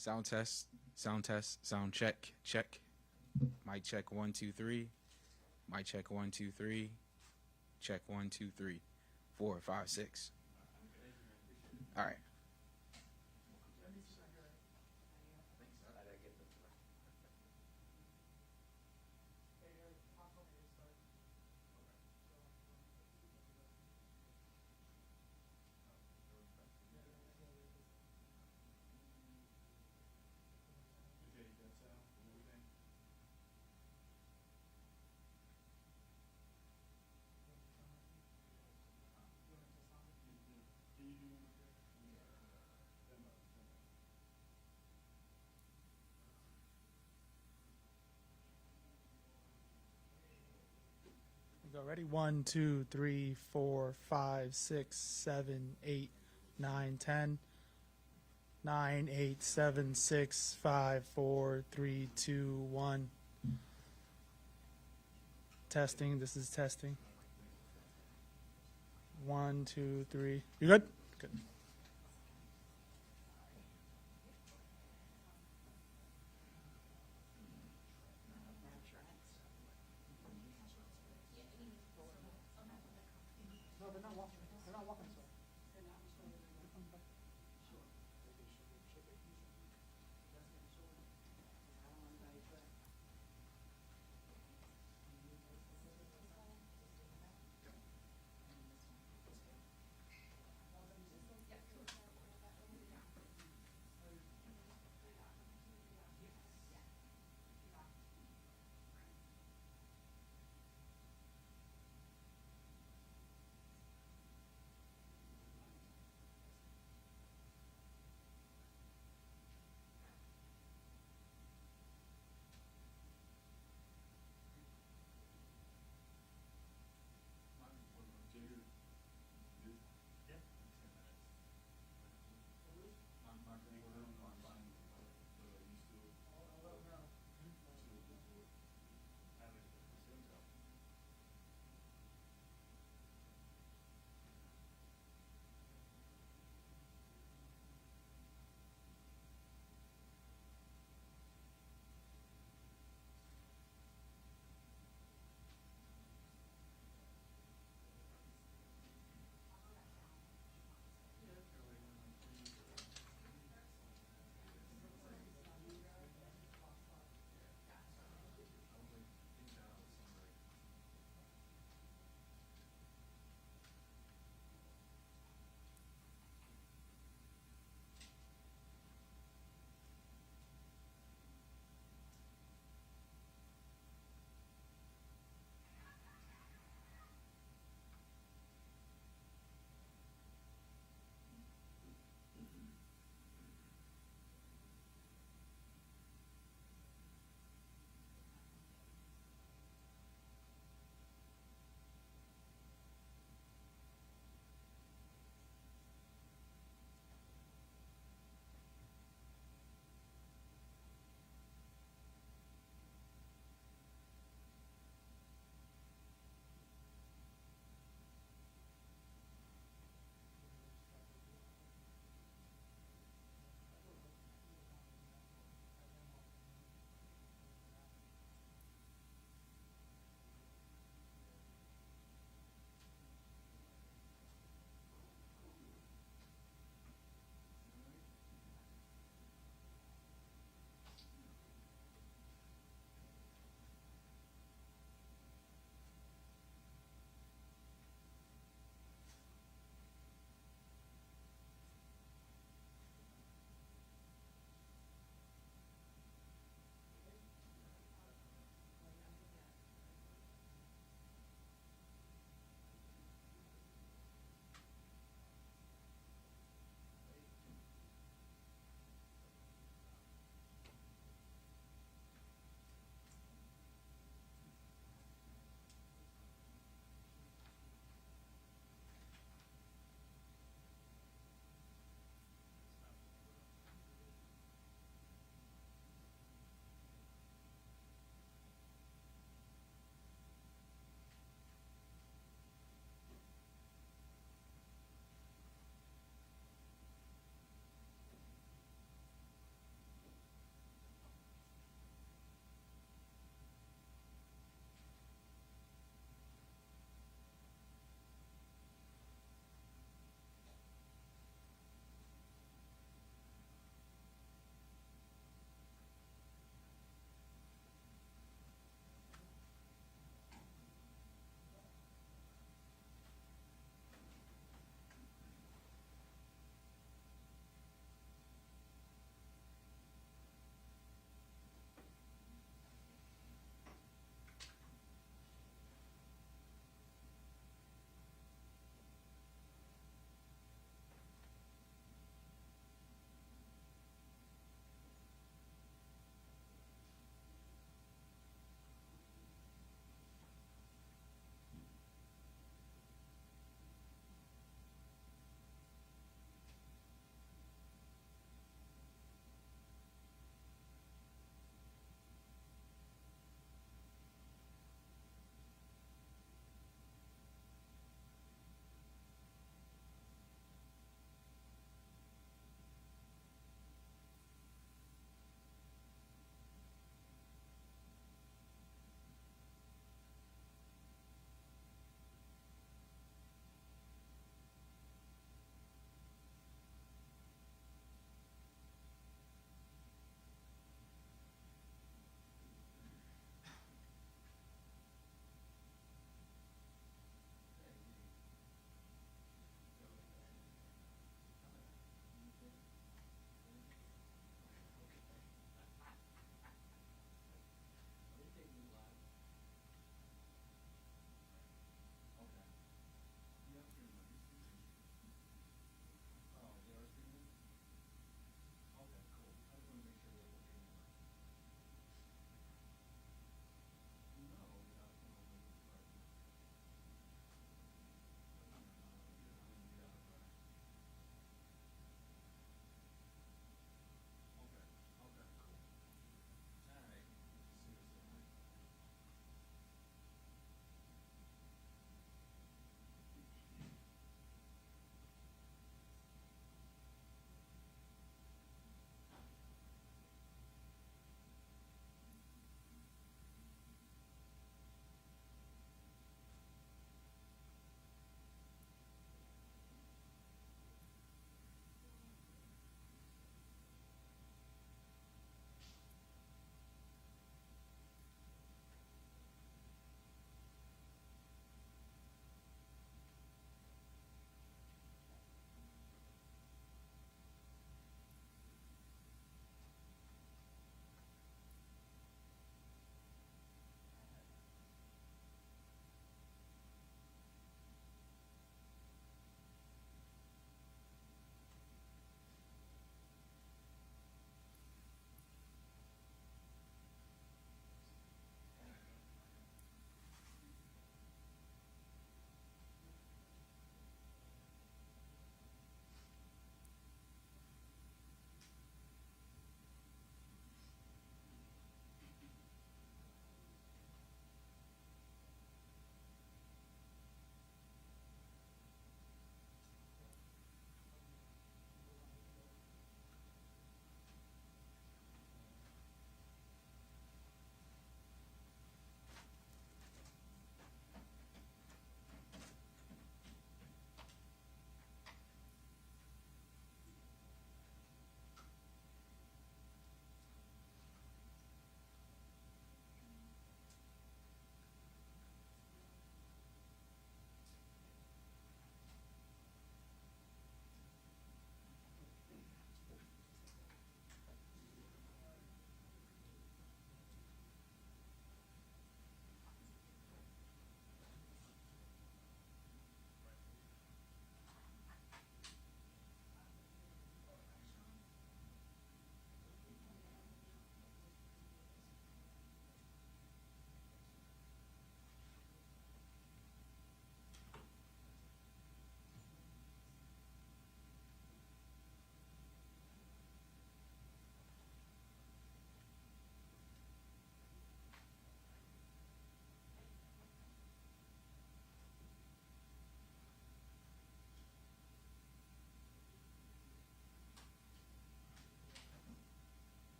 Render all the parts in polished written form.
Sound test, sound check, check. Mic check 1 2 3. Mic check 1 2 3. Check 1 2 3 4 5 6. All right. Go ready. 1 2 3 4 5 6 7 8 9 10 9 8 7 6 5 4 3 2 1. Testing. This is testing. 1 2 3. You good? Good.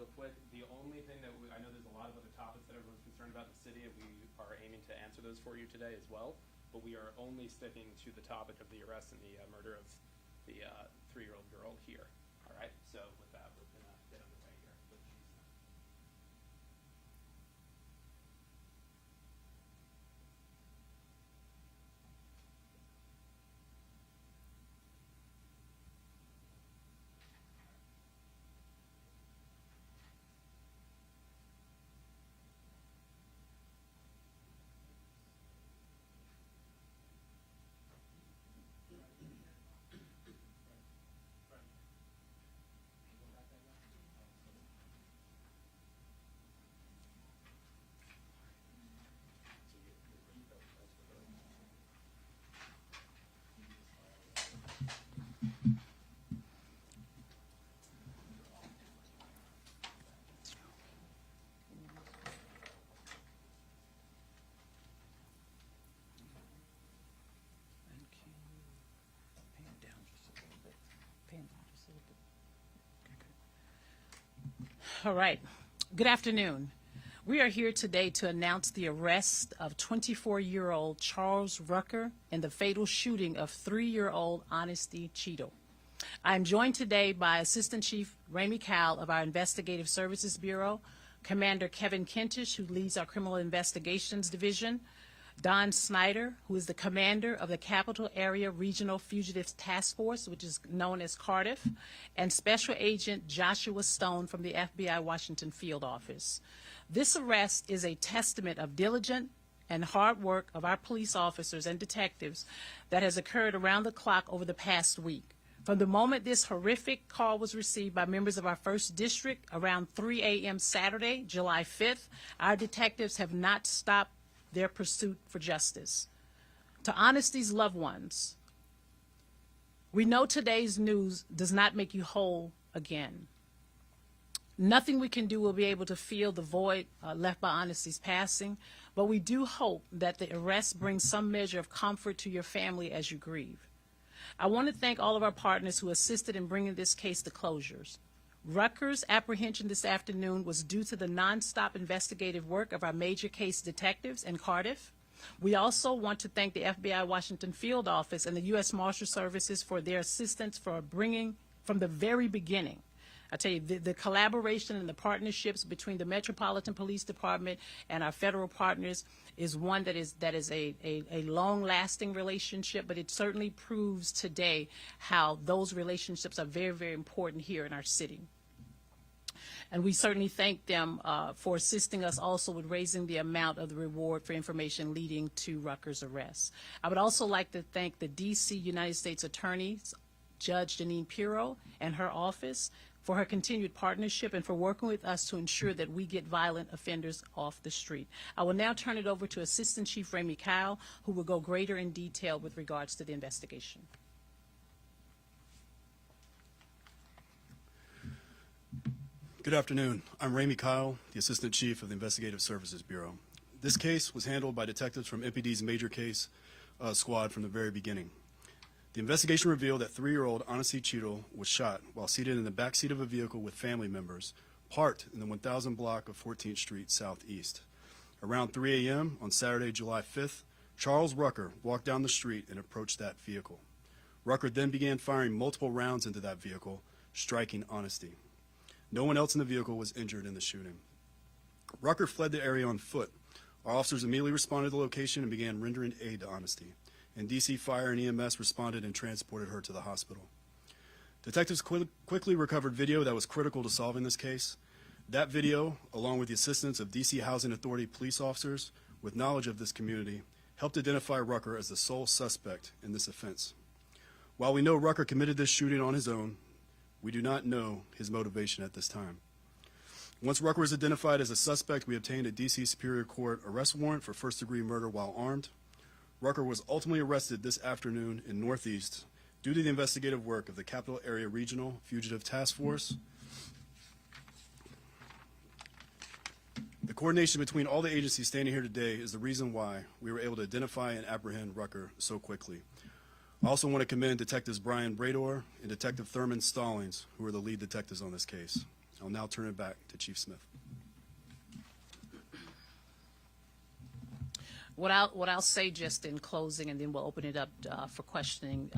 real quick. The only thing that I know there's a lot of other topics that everyone's concerned about in the city, and we are aiming to answer those for you today as well. But we are only sticking to the topic of the arrest and the murder of the 3-year-old girl here. All right. So with that, we're gonna get underway here. All right. Good afternoon. We are here today to announce the arrest of 24-year-old Charles Rucker in the fatal shooting of 3-year-old Honesty Cheadle. I am joined today by Assistant Chief Ramey Cowell of our Investigative Services Bureau, Commander Kevin Kentish, who leads our Criminal Investigations Division, Don Snyder, who is the commander of the Capital Area Regional Fugitives Task Force, which is known as Cardiff, and Special Agent Joshua Stone from the FBI Washington Field Office. This arrest is a testament of diligent and hard work of our police officers and detectives that has occurred around the clock over the past week. From the moment this horrific call was received by members of our 1st District around 3 a.m. Saturday, July 5th, our detectives have not stopped their pursuit for justice. To Honesty's loved ones, we know today's news does not make you whole again. Nothing we can do will be able to fill the void left by Honesty's passing, but we do hope that the arrest brings some measure of comfort to your family as you grieve. I want to thank all of our partners who assisted in bringing this case to closures. Rucker's apprehension this afternoon was due to the nonstop investigative work of our major case detectives in Cardiff. We also want to thank the FBI Washington Field Office and the U.S. Marshal Services for their assistance for bringing from the very beginning. I tell you, the collaboration and the partnerships between the Metropolitan Police Department and our federal partners is one that is a long-lasting relationship, but it certainly proves today how those relationships are very, very important here in our city. And we certainly thank them for assisting us also with raising the amount of the reward for information leading to Rucker's arrest. I would also like to thank the D.C. United States Attorney, Judge Janine Pirro, and her office for her continued partnership and for working with us to ensure that we get violent offenders off the street. I will now turn it over to Assistant Chief Ramey Cowell, who will go greater in detail with regards to the investigation. Good afternoon. I'm Ramey Cowell, the Assistant Chief of the Investigative Services Bureau. This case was handled by detectives from MPD's major case squad from the very beginning. The investigation revealed that 3-year-old Honesty Cheadle was shot while seated in the back seat of a vehicle with family members, parked in the 1000 block of 14th Street Southeast. Around 3 a.m. on Saturday, July 5th, Charles Rucker walked down the street and approached that vehicle. Rucker then began firing multiple rounds into that vehicle, striking Honesty. No one else in the vehicle was injured in the shooting. Rucker fled the area on foot. Our officers immediately responded to the location and began rendering aid to Honesty, and DC Fire and EMS responded and transported her to the hospital. Detectives quickly recovered video that was critical to solving this case. That video, along with the assistance of DC Housing Authority police officers with knowledge of this community, helped identify Rucker as the sole suspect in this offense. While we know Rucker committed this shooting on his own, we do not know his motivation at this time. Once Rucker was identified as a suspect, we obtained a DC Superior Court arrest warrant for first-degree murder while armed. Rucker was ultimately arrested this afternoon in Northeast due to the investigative work of the Capital Area Regional Fugitive Task Force. The coordination between all the agencies standing here today is the reason why we were able to identify and apprehend Rucker so quickly. I also want to commend Detectives Brian Brador and Detective Thurman Stallings, who are the lead detectives on this case. I'll now turn it back to Chief Smith. What I'll say just in closing, and then we'll open it up for questioning.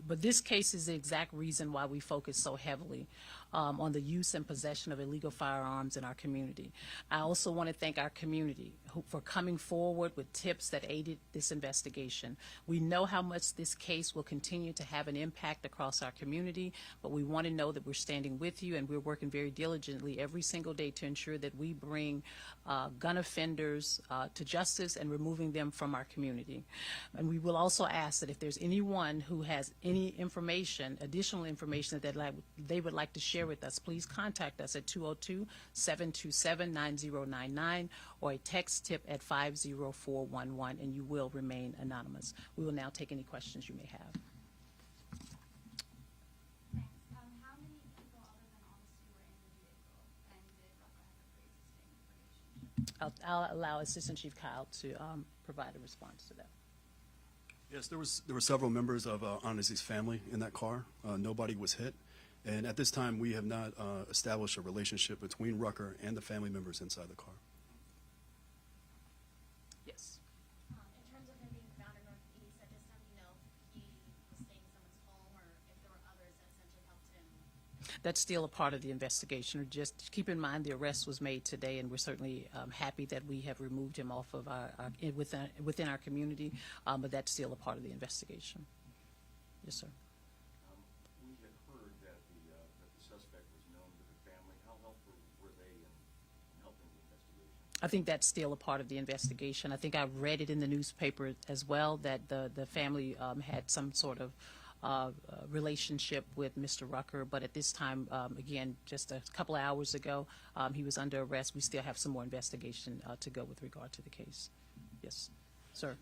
But this case is the exact reason why we focus so heavily on the use and possession of illegal firearms in our community. I also want to thank our community for coming forward with tips that aided this investigation. We know how much this case will continue to have an impact across our community, but we want to know that we're standing with you, and we're working very diligently every single day to ensure that we bring gun offenders to justice and removing them from our community. And we will also ask that if there's anyone who has any information, additional information that they would like to share with us, please contact us at 202-727-9099 or a text tip at 50411, and you will remain anonymous. We will now take any questions you may have. Thanks. How many people other than Honesty were in the vehicle, and did Rucker have a pre-existing relationship? I'll allow Assistant Chief Kyle to provide a response to that. Yes, there were several members of Honesty's family in that car. Nobody was hit. And at this time, we have not established a relationship between Rucker and the family members inside the car. Yes. In terms of him being found in Northeast, at this time, you know, he was staying in someone's home, or if there were others that essentially helped him. That's still a part of the investigation. Just keep in mind the arrest was made today, and we're certainly happy that we have removed him off of within our community, but that's still a part of the investigation. Yes, sir. We had heard that the suspect was known to the family. How helpful were they in helping the investigation? I think that's still a part of the investigation. I think I read it in the newspaper as well that the family had some sort of relationship with Mr. Rucker, but at this time, again, just a couple of hours ago, he was under arrest. We still have some more investigation to go with regard to the case. Yes, sir.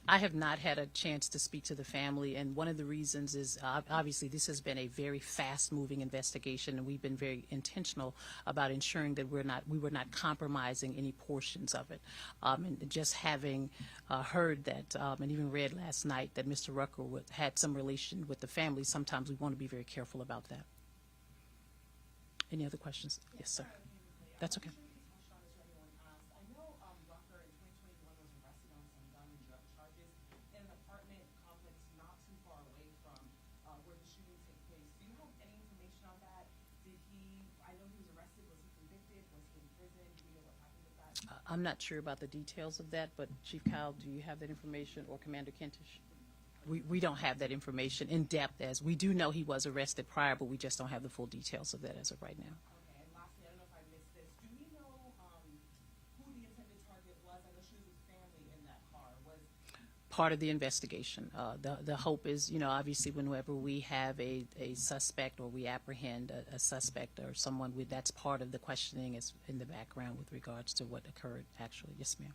I have not had a chance to speak to the family, and one of the reasons is obviously this has been a very fast-moving investigation, and we've been very intentional about ensuring that we were not compromising any portions of it. And just having heard that, and even read last night that Mr. Rucker had some relation with the family, sometimes we want to be very careful about that. Any other questions? Yes, sir. That's okay. I'm not sure about the details of that, but Chief Kyle, do you have that information, or Commander Kentish? We don't have that information in depth, as we do know he was arrested prior, but we just don't have the full details of that as of right now. Okay, and lastly, I don't know if I missed this. Do we know who the intended target was? I know she was with family in that car. Part of the investigation. The hope is, obviously whenever we have a suspect, or we apprehend a suspect or someone, that's part of the questioning is in the background with regards to what occurred actually. Yes, ma'am.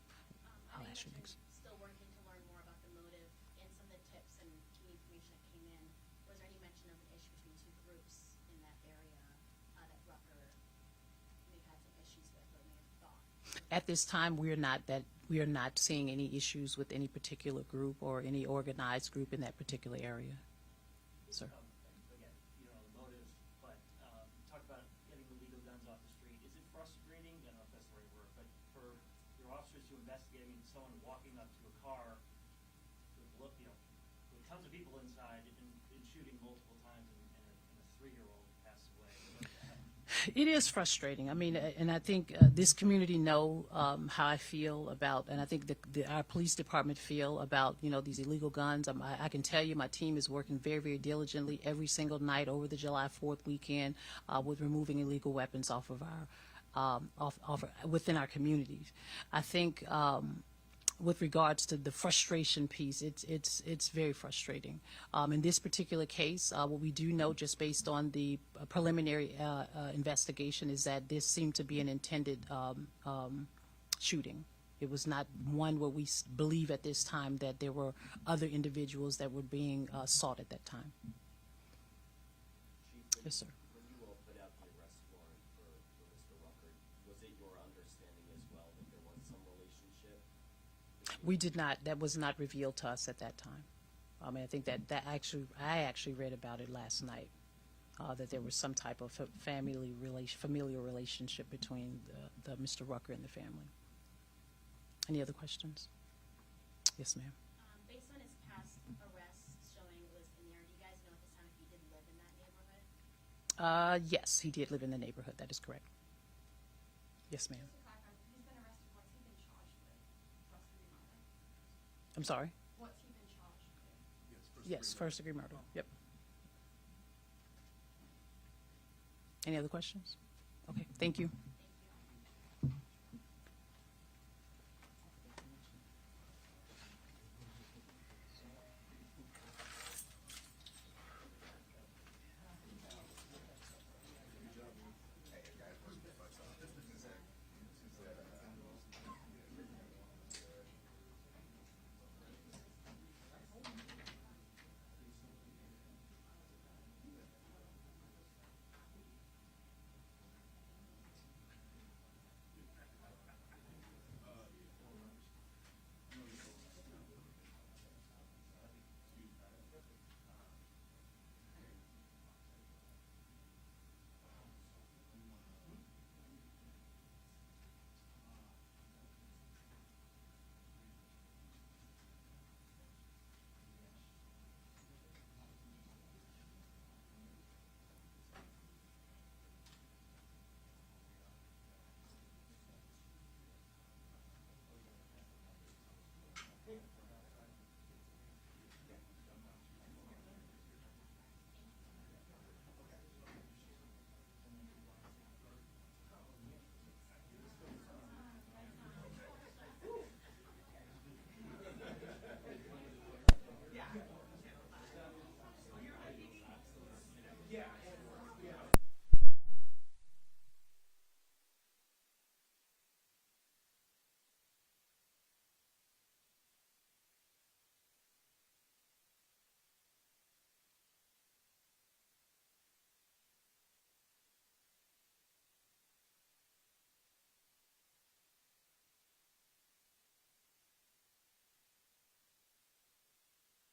I'll ask you next. Still working to learn more about the motive and some of the tips and key information that came in. Was there any mention of an issue between two groups in that area that Rucker may have had some issues with, or may have thought? At this time, we are not seeing any issues with any particular group or any organized group in that particular area. Sir. Again, the motives, but talk about getting illegal guns off the street. Is it frustrating? I don't know if that's the right word, but for your officers to investigate, someone walking up to a car with tons of people inside and shooting multiple times, and a 3-year-old passed away. It is frustrating. And I think this community know how I feel about, and I think our police department feel about, these illegal guns. I can tell you my team is working very, very diligently every single night over the July 4th weekend with removing illegal weapons off of within our communities. I think with regards to the frustration piece, it's very frustrating. In this particular case, what we do know, just based on the preliminary investigation, is that this seemed to be an intended shooting. It was not one where we believe at this time that there were other individuals that were being sought at that time. Chief, Yes, sir. when you all put out the arrest warrant for Mr. Rucker, was it your understanding as well that there was some relationship? We did not. That was not revealed to us at that time. I mean, I think that I actually read about it last night, that there was some type of familial relationship between the Mr. Rucker and the family. Any other questions? Yes, ma'am. Based on his past arrests showing it was in there, do you guys know at this time if he did live in that neighborhood? Yes, he did live in the neighborhood. That is correct. Yes, ma'am. Just to clarify, he's been arrested. What's he been charged with? First-degree murder? I'm sorry? What's he been charged with? Yes, first-degree murder. Yep. Any other questions? Okay, thank you.